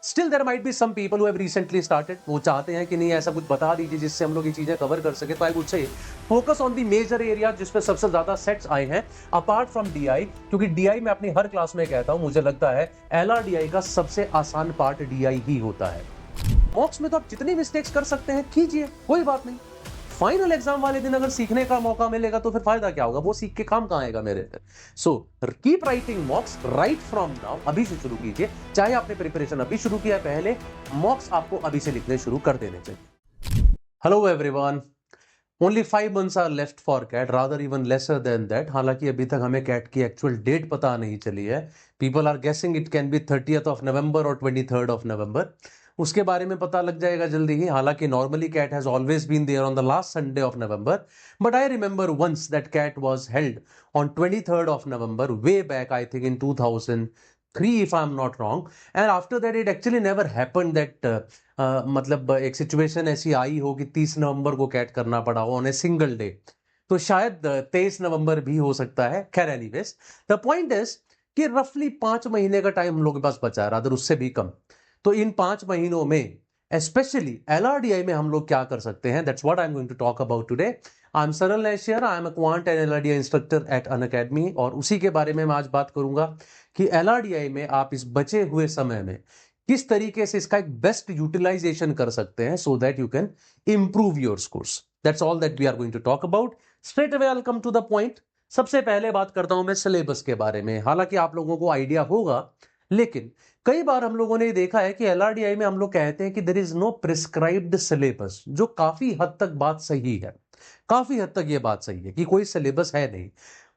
Still there might be some people who have recently started, वो चाहते हैं कि नहीं ऐसा कुछ बता दीजिए जिससे हम लोग ये चीजें कवर कर सके। तो I would say focus on the major area जिसमें सबसे ज्यादा सेट्स आए हैं अपार्ट फ्रॉम डीआई, क्योंकि डीआई में अपनी हर क्लास में कहता हूं, मुझे लगता है एलआरडीआई का सबसे आसान पार्ट डीआई ही होता है। मॉक्स में तो आप जितनी मिस्टेक्स कर सकते हैं कीजिए, कोई बात नहीं। फाइनल एग्जाम वाले दिन अगर सीखने का मौका मिलेगा तो फिर फायदा क्या होगा, वो सीख के काम कहां आएगा मेरे। So keep writing मॉक्स right from now, अभी से शुरू कीजिए। चाहे आपने प्रिपरेशन अभी शुरू किया, पहले मॉक्स आपको अभी से लिखने शुरू कर देने चाहिए। Hello everyone, only 5 months are left for CAT, rather even lesser than that. हालांकि अभी तक हमें कैट की एक्चुअल डेट पता नहीं चली है। People are guessing it can be 30th of November और 23rd of November। उसके बारे में पता लग जाएगा जल्दी ही। हालांकि normally CAT has always been there on the last Sunday of November, but I remember once that CAT was held on 23rd of November way back, I think in 2003 if I'm not wrong, and after that it actually never happened that मतलब एक situation ऐसी आई हो कि 30 नवंबर को cat करना पड़ा हो on a single day. तो शायद 23 नवंबर भी हो सकता है। खैर एनीवेज, द पॉइंट इज कि रफली 5 महीने का टाइम हम लोग के पास बचा है, रादर उससे भी कम। तो इन 5 महीनों में स्पेशली एलआरडीआई में हम लोग क्या कर सकते हैं, that's what I am going to talk about today. I am Saral नेशियर, I am a quant and LRDI instructor at Unacademy, और उसी के बारे में मैं आज बात करूंगा कि एलआरडीआई में आप इस बचे हुए समय में किस तरीके से इसका एक बेस्ट यूटिलाइजेशन कर सकते हैं so that you can improve your scores. That's all that we are going to talk about. Straight away I come to the point. सबसे पहले बात करता हूं मैं सिलेबस के बारे में। हालांकि आप लोगों को आइडिया होगा, लेकिन कई बार हम लोगों ने देखा है कि एलआरडीआई में हम लोग कहते हैं कि there is no prescribed syllabus, जो काफी हद तक बात सही है। काफी हद तक यह बात सही है कि कोई सिलेबस है नहीं।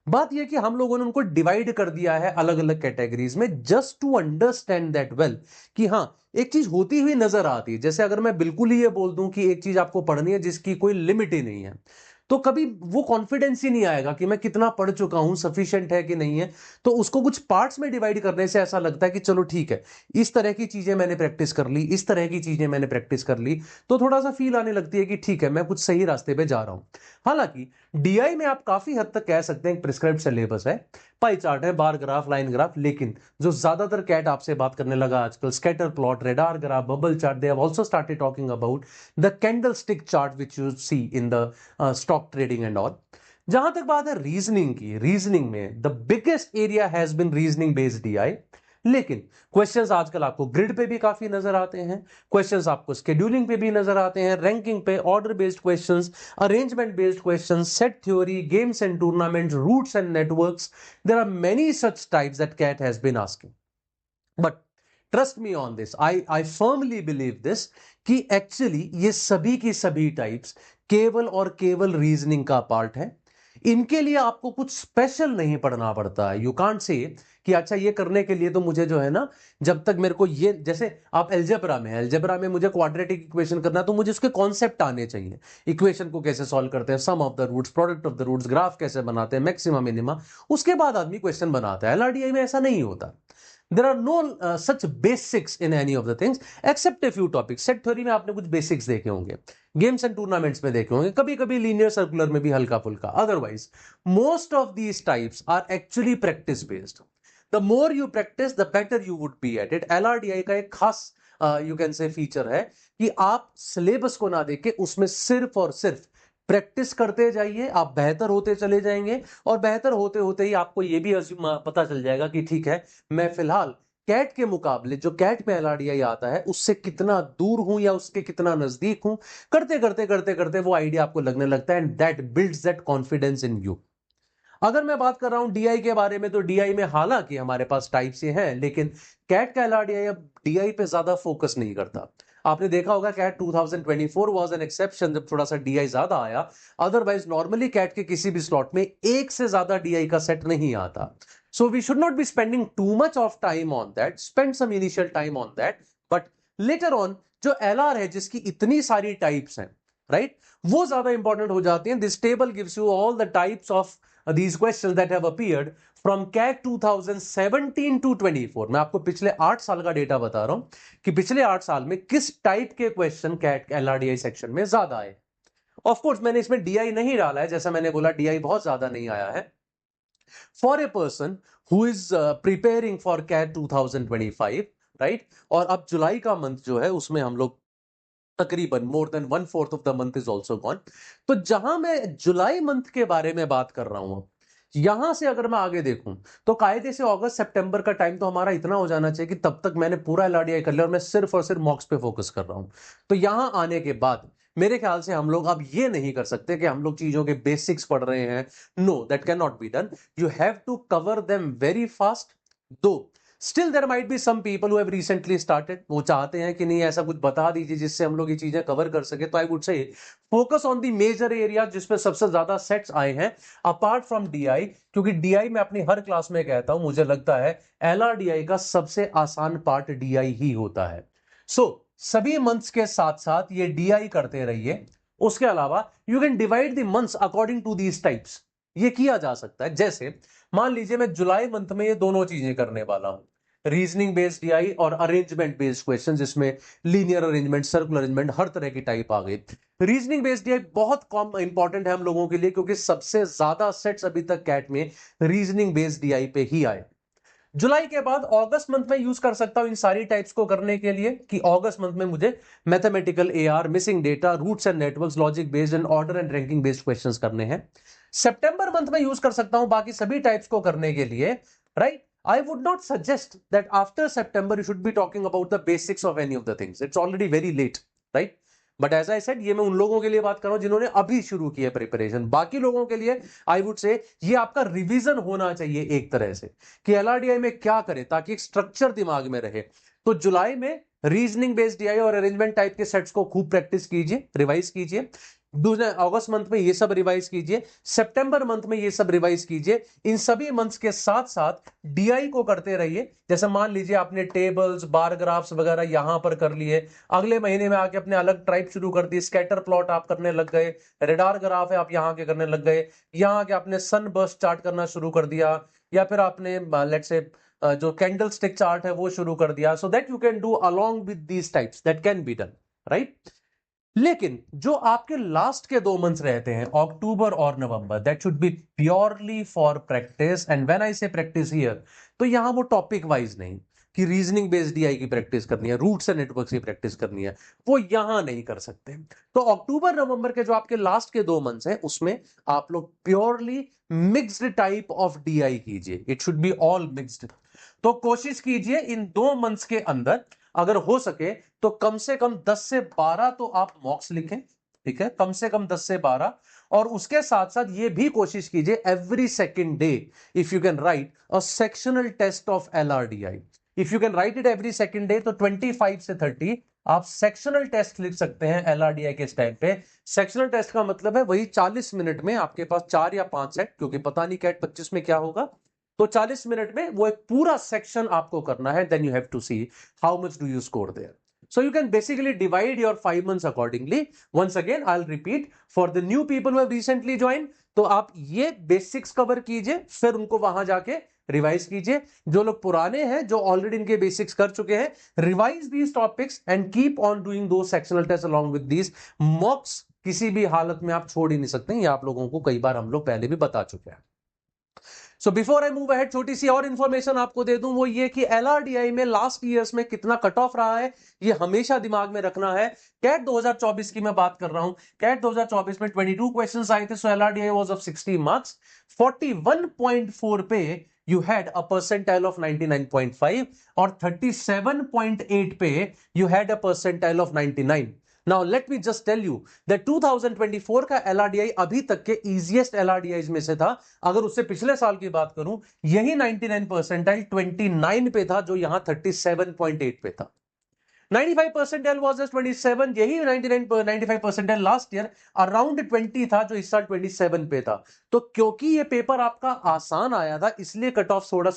बात यह कि हम लोगों ने उनको डिवाइड कर दिया है अलग अलग कैटेगरीज में, just to understand that well कि हाँ एक चीज होती हुई नजर आती है। जैसे अगर मैं बिल्कुल ही ये बोल दूं कि एक चीज आपको पढ़नी है जिसकी कोई लिमिट ही नहीं है, तो कभी वो कॉन्फिडेंस ही नहीं आएगा कि मैं कितना पढ़ चुका हूं, सफिशिएंट है कि नहीं है। तो उसको कुछ पार्ट्स में डिवाइड करने से ऐसा लगता है कि चलो ठीक है, इस तरह की चीजें मैंने प्रैक्टिस कर ली, इस तरह की चीजें मैंने प्रैक्टिस कर ली, तो थोड़ा सा फील आने लगती है कि ठीक है मैं कुछ सही रास्ते पे जा रहा हूं। हालांकि डीआई में आप काफी हद तक कह सकते हैं प्रिस्क्राइब्ड सिलेबस है, पाई चार्ट है, बार ग्राफ, लाइन ग्राफ, लेकिन जो ज्यादातर कैट आपसे बात करने लगा आजकल, scatter plot, radar graph, bubble chart, they have also started talking about the candlestick chart which you see in the stock trading and all. जहां तक बात है रीजनिंग की, रीजनिंग में the biggest area has been reasoning based DI. लेकिन questions आजकल आपको grid पे भी काफी नजर आते हैं, क्वेश्चंस आपको शेड्यूलिंग पे भी नजर आते हैं, रैंकिंग पे, order based questions, arrangement based questions, set theory, games and tournament, routes and networks. There are many such types that CAT has been asking, but trust me on this, I firmly believe this कि actually ये सभी की सभी types केवल और केवल reasoning का part है। इनके लिए आपको कुछ स्पेशल नहीं पढ़ना पड़ता है। यू कांट से कि अच्छा ये करने के लिए तो मुझे जो है ना, जब तक मेरे को ये, जैसे आप एल्जेब्रा में मुझे क्वाड्रेटिक इक्वेशन करना है तो मुझे उसके कॉन्सेप्ट आने चाहिए। इक्वेशन को कैसे सॉल्व करते हैं, sum of the roots, product of the roots, graph कैसे बनाते हैं, मैक्सिमा मिनिमा, उसके बाद आदमी क्वेश्चन बनाता है। एलआरडीआई में ऐसा नहीं होता। There are no such basics in any of the things except a few topics. Set theory में आपने कुछ बेसिक्स देखे होंगे, गेम्स एंड टूर्नामेंट्स में देखे होंगे, कभी कभी लीनियर सर्कुलर में भी हल्का फुल्का। Otherwise most of these types are actually practice based. The more you practice the better you would be at it. LRDI का एक खास यू कैन से फीचर है कि आप सिलेबस को ना देख के उसमें सिर्फ और सिर्फ प्रैक्टिस करते जाइए, आप बेहतर होते चले जाएंगे। और बेहतर होते होते ही आपको यह भी पता चल जाएगा कि ठीक है, मैं फिलहाल कैट के मुकाबले जो कैट में एलआरडीआई आता है उससे कितना दूर हूं या उसके कितना नजदीक हूं। करते करते करते करते वो आइडिया आपको लगने लगता है, and that builds that confidence in you. अगर मैं बात कर रहा हूं डीआई के बारे में, तो डीआई में हालांकि हमारे पास टाइप से हैं, लेकिन कैट का एलआरडीआई अब डीआई पे ज्यादा फोकस नहीं करता। आपने देखा होगा कैट 2024 वाज एन एक्सेप्शन, जब थोड़ा सा डीआई ज्यादा आया। अदरवाइज नॉर्मली कैट के किसी भी स्लॉट में एक से ज्यादा डीआई का सेट नहीं आता। So we should not be spending too much of time on that, spend some initial time on that, but later on जो एलआर है जिसकी इतनी सारी टाइप्स हैं, राइट, वो ज्यादा इंपॉर्टेंट हो जाती हैं। This table gives you all the types of these questions that have appeared from CAT 2017 to 24। मैं आपको पिछले 8 साल का डेटा बता रहा हूं कि पिछले 8 साल में किस टाइप के क्वेश्चन कैट एलआरडीआई सेक्शन में ज्यादा आए। ऑफ कोर्स मैंने इसमें डीआई नहीं डाला है, जैसा मैंने बोला डीआई बहुत ज्यादा नहीं आया है। For a person who is preparing for CAT 2025, right. और अब जुलाई का मंथ जो है उसमें हम लोग तकरीबन more than 1/4 of the month is also gone. तो जहां मैं जुलाई मंथ के बारे में बात कर रहा हूं, यहां से अगर मैं आगे देखूं तो कायदे से अगस्त सितंबर का टाइम तो हमारा इतना हो जाना चाहिए कि तब तक मैंने पूरा एलआरडीआई कर लिया और मैं सिर्फ और सिर्फ मॉक्स पे फोकस कर रहा हूं। तो यहां आने के बाद मेरे ख्याल से हम लोग अब ये नहीं कर सकते कि हम लोग चीजों के बेसिक्स पढ़ रहे हैं। No, that can not be done. You have to cover them very fast. Though still there might be some people who have recently started, वो चाहते हैं कि नहीं ऐसा कुछ बता दीजिए जिससे हम लोग ये चीजें कवर कर सके। तो I would say focus on the major area जिसपे सबसे ज्यादा सेट्स आए हैं अपार्ट फ्रॉम डीआई, क्योंकि डीआई में अपनी हर क्लास में कहता हूं, मुझे लगता है एलआरडीआई का सबसे आसान पार्ट डीआई ही होता है। सो सभी मंथ्स के साथ साथ ये डीआई करते रहिए। उसके अलावा you can divide the months according to these types. ये किया जा सकता है। जैसे मान लीजिए मैं जुलाई मंथ में ये दोनों चीजें करने वाला हूं, रीजनिंग बेस्ड डीआई और अरेंजमेंट बेस्ड क्वेश्चन, जिसमें लीनियर अरेंजमेंट, सर्कुलर अरेंजमेंट, हर तरह की टाइप आ गई। रीजनिंग बेस्ड डीआई बहुत कम इंपॉर्टेंट है हम लोगों के लिए, क्योंकि सबसे ज्यादा सेट्स अभी तक कैट में रीजनिंग बेस्ड डीआई पे ही आए। जुलाई के बाद अगस्त मंथ में यूज कर सकता हूं इन सारी टाइप्स को करने के लिए, कि अगस्त मंथ में मुझे mathematical AR, missing data, routes and networks, logic based and order and ranking based questions करने हैं। सितंबर मंथ में यूज कर सकता हूं बाकी सभी टाइप्स को करने के लिए, right. I would not suggest that after September you should be talking about the basics of any of the things. It's already very late, right? But as I said, ये मैं उन लोगों के लिए बात कर रहा हूं जिन्होंने अभी शुरू की है प्रिपरेशन। बाकी लोगों के लिए आई वुड से ये आपका रिवीजन होना चाहिए एक तरह से, कि एलआरडीआई में क्या करें ताकि एक स्ट्रक्चर दिमाग में रहे। तो जुलाई में रीजनिंग बेस्ड डीआई और अरेंजमेंट टाइप के सेट्स को खूब प्रैक्टिस कीजिए, रिवाइज कीजिए। दूसरे अगस्त मंथ में ये सब रिवाइज कीजिए, सितंबर मंथ में ये सब रिवाइज कीजिए। इन सभी मंथ्स के साथ साथ डीआई को करते रहिए। जैसे मान लीजिए आपने टेबल्स, बार ग्राफ्स वगैरह यहां पर कर लिए, अगले महीने में आके अपने अलग टाइप शुरू कर दी, स्कैटर प्लॉट आप करने लग गए, रेडार ग्राफ है आप यहां के करने लग गए, यहां के आपने सन बर्स्ट चार्ट करना शुरू कर दिया, या फिर आपने लेट्स से जो कैंडल स्टिक चार्ट है वो शुरू कर दिया। सो that you can do along with these types, that can be done, right. लेकिन जो आपके लास्ट के 2 मंथ्स रहते हैं, अक्टूबर और November, that should be purely for practice. And when I say practice here, तो यहां वो टॉपिक वाइज नहीं कि रीजनिंग बेस्ड डीआई की प्रैक्टिस करनी है, रूट्स एंड नेटवर्क्स की प्रैक्टिस करनी है, वो यहां नहीं कर सकते। तो अक्टूबर नवंबर के जो आपके लास्ट के 2 मंथ्स हैं उसमें आप लोग purely mixed type of DI कीजिए। It should be all mixed. तो कोशिश कीजिए इन 2 मंथ्स के अंदर अगर हो सके तो कम से कम 10 से 12 तो आप मॉक्स लिखें, ठीक है, कम से कम 10 से 12। और उसके साथ साथ ये भी कोशिश कीजिए every second day if you can write a sectional test of LRDI. If you can write it every second day, तो 25 से 30 आप सेक्शनल टेस्ट लिख सकते हैं एलआरडीआई के इस टाइम पे। सेक्शनल टेस्ट का मतलब है वही 40 मिनट में आपके पास 4 या 5 सेट, क्योंकि पता नहीं कैट 25 में क्या होगा, तो 40 मिनट में वो एक पूरा सेक्शन आपको करना है। Then you have to see how much do you score there. So you can basically divide your 5 months accordingly. Once again, I'll repeat for the new people who have recently joined. तो आप ये basics cover कीजिए, फिर उनको वहां जाके revise कीजिए। जो लोग पुराने हैं, जो ऑलरेडी इनके बेसिक्स कर चुके हैं, revise these topics and keep on doing though sectional test along with these mocks. किसी भी हालत में आप छोड़ ही नहीं सकते। ये आप लोगों को कई बार हम लोग पहले भी बता चुके हैं। So before I move ahead, छोटी सी और इंफॉर्मेशन आपको दे दूं, वो ये कि एलआरडीआई में लास्ट ईयर्स में कितना कट ऑफ रहा है, ये हमेशा दिमाग में रखना है। कैट 2024 की मैं बात कर रहा हूं। कैट 2024 में 22 क्वेश्चंस आए थे। सो एलआरडीआई वाज ऑफ 60 मार्क्स। 41.4 पे you had a percentile of 99.5 और 37.8 पे you had a percentile of 99। Now let me just tell you that 2024 का LRDI अभी तक के easiest LRDIs में से था। अगर उससे पिछले साल की बात करूं, यही 99 परसेंटाइल 29 पे था, जो यहां 37.8 पे था। 95 परसेंटाइल वाज 27, यही 95 परसेंटाइल लास्ट ईयर अराउंड 20 था, जो इस साल 27 पे था। तो क्योंकि ये पेपर आपका आसान आया था, इसलिए कट ऑफ थोड़ा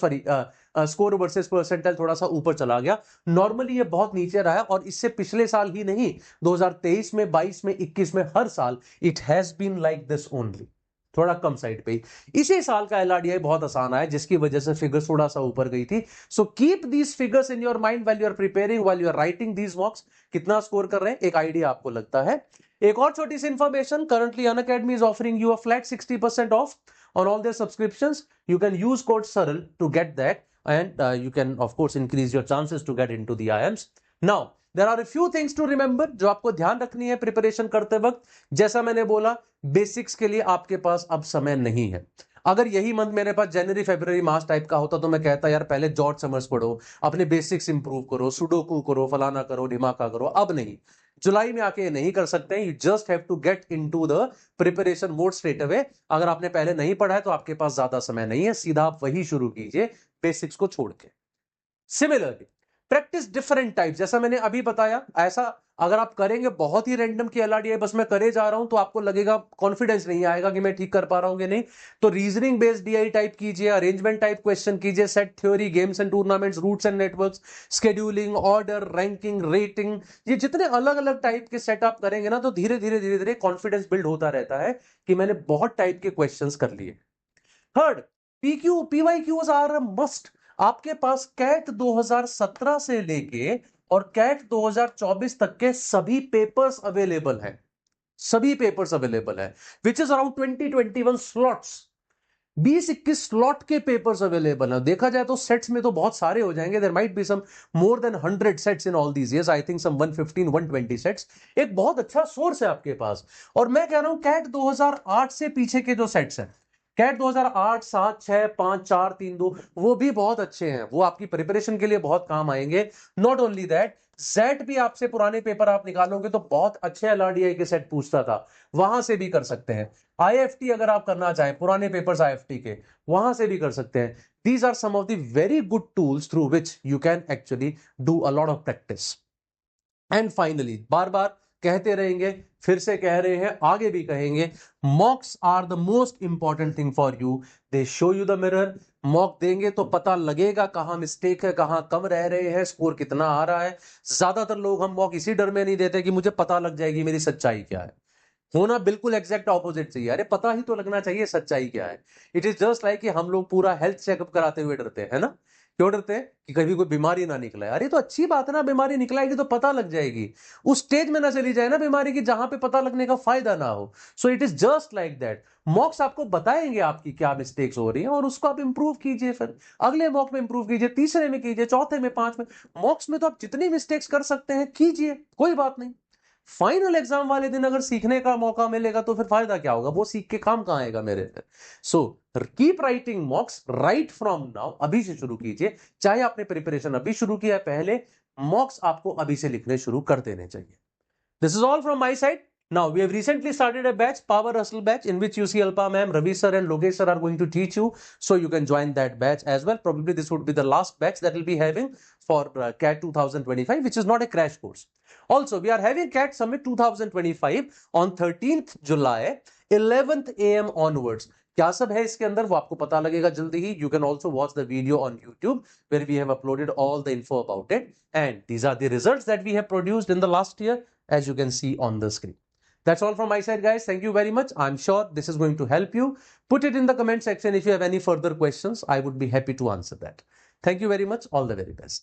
स्कोर वर्सेस परसेंटाइल थोड़ा सा ऊपर चला गया। नॉर्मली ये बहुत नीचे रहा है, और इससे पिछले साल ही नहीं, 2023 में, 22 में, 21 में, हर साल it has been like this only, थोड़ा कम साइड पे ही। इसी साल का एलआरडीआई बहुत आसान आया, जिसकी वजह से फिगर्स थोड़ा सा ऊपर गई थी। So keep these figures in your mind while you are preparing, while you are writing these mocks. कितना स्कोर कर रहे हैं, एक आइडिया आपको लगता है। एक और छोटी सी information, currently Unacademy is offering you a flat 60% off on all their subscriptions. You can use code SARL to get that. and you can of course increase your chances to get into the IIMs. Now there are a few things to remember जो आपको ध्यान रखनी है preparation करते वक्त. जैसा मैंने बोला, बेसिक्स के लिए आपके पास अब समय नहीं है. अगर यही मंथ मेरे पास जनवरी फरवरी मार्च टाइप का होता तो मैं कहता यार पहले जॉर्ज समर्स पढ़ो, अपने बेसिक्स इंप्रूव करो, सुडोकू करो, फलाना करो, ढिमाका करो. अब नहीं, जुलाई में आके नहीं कर सकते हैं. You just have to get into the preparation mode straight away. अगर आपने पहले नहीं पढ़ा है तो आपके पास ज्यादा समय नहीं है, सीधा आप वही शुरू कीजिए बेसिक्स को छोड़ के. सिमिलरली प्रैक्टिस डिफरेंट टाइप, जैसा मैंने अभी बताया, ऐसा अगर आप करेंगे बहुत ही रैंडम की LRDI बस मैं करे जा रहा हूं तो आपको लगेगा, कॉन्फिडेंस नहीं आएगा कि मैं ठीक कर पा रहा हूं कि नहीं. तो रीजनिंग बेस्ड DI टाइप कीजिए, अरेंजमेंट टाइप क्वेश्चन कीजिए, set theory, games and tournaments, routes and networks, scheduling, order, ranking, rating, ये जितने अलग अलग टाइप के सेट आप करेंगे ना तो धीरे धीरे कॉन्फिडेंस बिल्ड होता रहता है कि मैंने बहुत टाइप के क्वेश्चन कर लिए. Third, PYQs are must. आपके पास कैट 2017 से लेके और कैट 2024 तक के सभी पेपर्स अवेलेबल हैं. सभी पेपर्स अवेलेबल है, which is around 20-21 slots. 20-21 slot के पेपर्स अवेलेबल है. देखा जाए तो सेट्स में तो बहुत सारे हो जाएंगे. There might be some more than 100 sets in all these years. I think some 115-120 sets. एक बहुत अच्छा सोर्स है आपके पास. और मैं कह रहा हूं कैट 2008 से पीछे के जो सेट्स हैं, कैट 2008, 7, 6, 5, 4, 3, 2, वो भी बहुत अच्छे हैं. वो आपकी प्रिपरेशन के लिए बहुत काम आएंगे. नॉट ओनली दैट, सेट भी आपसे पुराने पेपर आप निकालोगे तो बहुत अच्छे LRDI के सेट पूछता था, वहां से भी कर सकते हैं. IFT अगर आप करना चाहें, पुराने पेपर्स IFT के, वहां से भी कर सकते हैं. These are some of the very good tools through which you can actually do a lot of practice. And finally, बार बार कहते रहेंगे, फिर से कह रहे हैं, आगे भी कहेंगे, mocks are the most important thing for you. They show you the mirror. Mock देंगे तो पता लगेगा कहां मिस्टेक है, कहां कम रह रहे हैं, स्कोर कितना आ रहा है. ज्यादातर लोग हम मॉक इसी डर में नहीं देते कि मुझे पता लग जाएगी मेरी सच्चाई क्या है. होना बिल्कुल एग्जैक्ट ऑपोजिट चाहिए. अरे पता ही तो लगना चाहिए सच्चाई क्या है. इट इज जस्ट लाइक कि हम लोग पूरा हेल्थ चेकअप कराते हुए डरते हैं ना. क्यों डरते हैं? कि कभी कोई बीमारी ना निकले. अरे तो अच्छी बात है ना, बीमारी निकलाएगी तो पता लग जाएगी. उस स्टेज में ना चली जाए ना बीमारी की जहां पे पता लगने का फायदा ना हो. So it is just like that. मॉक्स आपको बताएंगे आपकी क्या मिस्टेक्स हो रही हैं और उसको आप इंप्रूव कीजिए. फिर अगले मॉक में इंप्रूव कीजिए, तीसरे में कीजिए, चौथे में, 5 में. मॉक्स में तो आप जितनी मिस्टेक्स कर सकते हैं कीजिए, कोई बात नहीं. फाइनल एग्जाम वाले दिन अगर सीखने का मौका मिलेगा तो फिर फायदा क्या होगा, वो सीख के काम कहां आएगा मेरे फिर. So keep writing मॉक्स right from now. अभी से शुरू कीजिए. चाहे आपने प्रिपरेशन अभी शुरू किया है पहले, मॉक्स आपको अभी से लिखने शुरू कर देने चाहिए. This is all from my side. Now, we have recently started a batch, Power Hustle batch, in which you see Alpa ma'am, Ravi sir and Logesh sir are going to teach you. So you can join that batch as well. Probably this would be the last batch that we'll be having for CAT 2025, which is not a crash course. Also, we are having CAT Summit 2025 on 13th July, 11th AM onwards. क्या सब है इसके अंदर वो आपको पता लगेगा जल्दी ही. You can also watch the video on YouTube where we have uploaded all the info about it. And these are the results that we have produced in the last year, as you can see on the screen. That's all from my side, guys. Thank you very much. I'm sure this is going to help you. Put it in the comment section if you have any further questions. I would be happy to answer that. Thank you very much. All the very best.